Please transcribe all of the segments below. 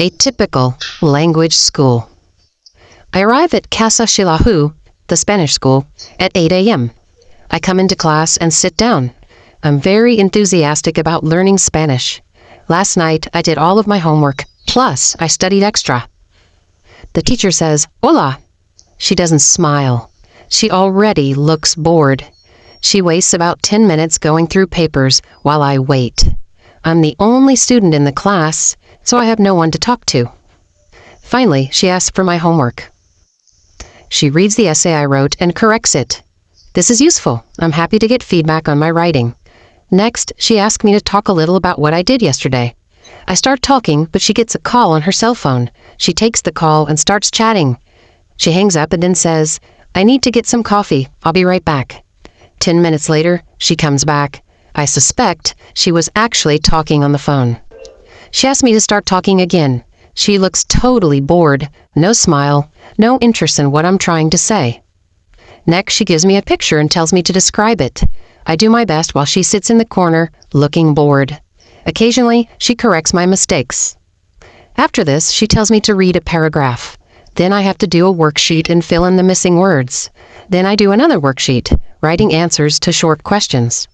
A typical language school. I arrive at Casa Xilahu, the Spanish school, at 8 a.m. I come into class and sit down. I'm very enthusiastic about learning Spanish. Last night, I did all of my homework, plus I studied extra. The teacher says, "Hola." She doesn't smile. She already looks bored. She wastes about 10 minutes going through papers while I wait. I'm the only student in the class, so I have no one to talk to. Finally, she asks for my homework. She reads the essay I wrote and corrects it. This is useful. I'm happy to get feedback on my writing. Next, she asks me to talk a little about what I did yesterday. I start talking, but she gets a call on her cell phone. She takes the call and starts chatting. She hangs up and then says, "I need to get some coffee. I'll be right back." 10 minutes later, she comes back. I suspect she was actually talking on the phone. She asked me to start talking again. She looks totally bored, no smile, no interest in what I'm trying to say. Next, she gives me a picture and tells me to describe it. I do my best while she sits in the corner, looking bored. Occasionally, she corrects my mistakes. After this, she tells me to read a paragraph. Then I have to do a worksheet and fill in the missing words. Then I do another worksheet, writing answers to short questions.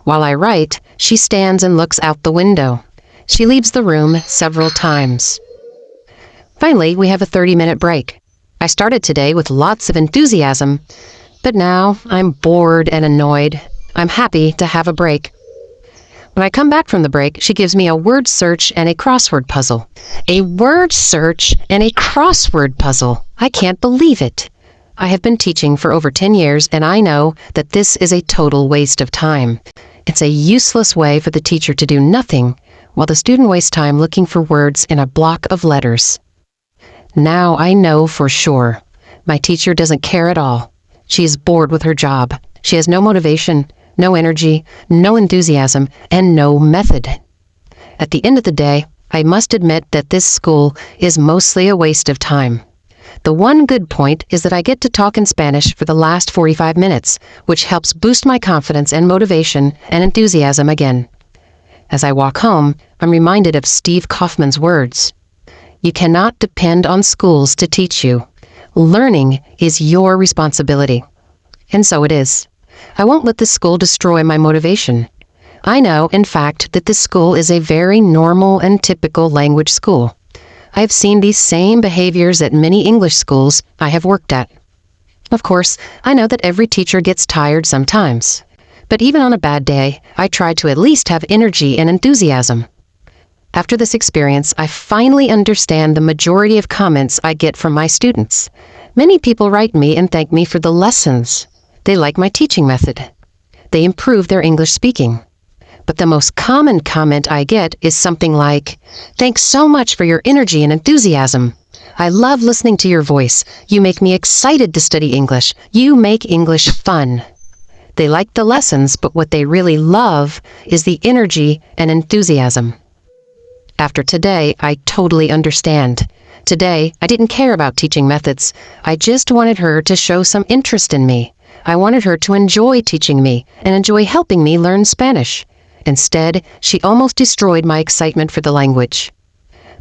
While I write, she stands and looks out the window. She leaves the room several times. Finally, we have a 30-minute break. I started today with lots of enthusiasm, but now I'm bored and annoyed. I'm happy to have a break. When I come back from the break, she gives me a word search and a crossword puzzle. A word search and a crossword puzzle. I can't believe it. I have been teaching for over 10 years, and I know that this is a total waste of time. It's a useless way for the teacher to do nothing, while the student wastes time looking for words in a block of letters. Now I know for sure. My teacher doesn't care at all. She is bored with her job. She has no motivation, no energy, no enthusiasm, and no method. At the end of the day, I must admit that this school is mostly a waste of time. The one good point is that I get to talk in Spanish for the last 45 minutes, which helps boost my confidence and motivation and enthusiasm again. As I walk home, I'm reminded of Steve Kaufman's words. You cannot depend on schools to teach you. Learning is your responsibility. And so it is. I won't let this school destroy my motivation. I know, in fact, that this school is a very normal and typical language school. I have seen these same behaviors at many English schools I have worked at. Of course, I know that every teacher gets tired sometimes. But even on a bad day, I try to at least have energy and enthusiasm. After this experience, I finally understand the majority of comments I get from my students. Many people write me and thank me for the lessons. They like my teaching method. They improve their English speaking. But the most common comment I get is something like, "Thanks so much for your energy and enthusiasm. I love listening to your voice. You make me excited to study English. You make English fun." They like the lessons, but what they really love is the energy and enthusiasm. After today, I totally understand. Today, I didn't care about teaching methods. I just wanted her to show some interest in me. I wanted her to enjoy teaching me and enjoy helping me learn Spanish. Instead, she almost destroyed my excitement for the language.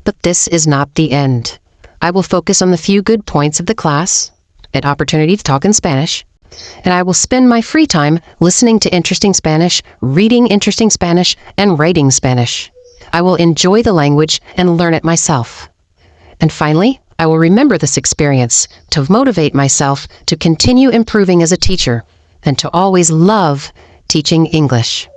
But this is not the end. I will focus on the few good points of the class, an opportunity to talk in Spanish, and I will spend my free time listening to interesting Spanish, reading interesting Spanish, and writing Spanish. I will enjoy the language and learn it myself. And finally, I will remember this experience to motivate myself to continue improving as a teacher and to always love teaching English.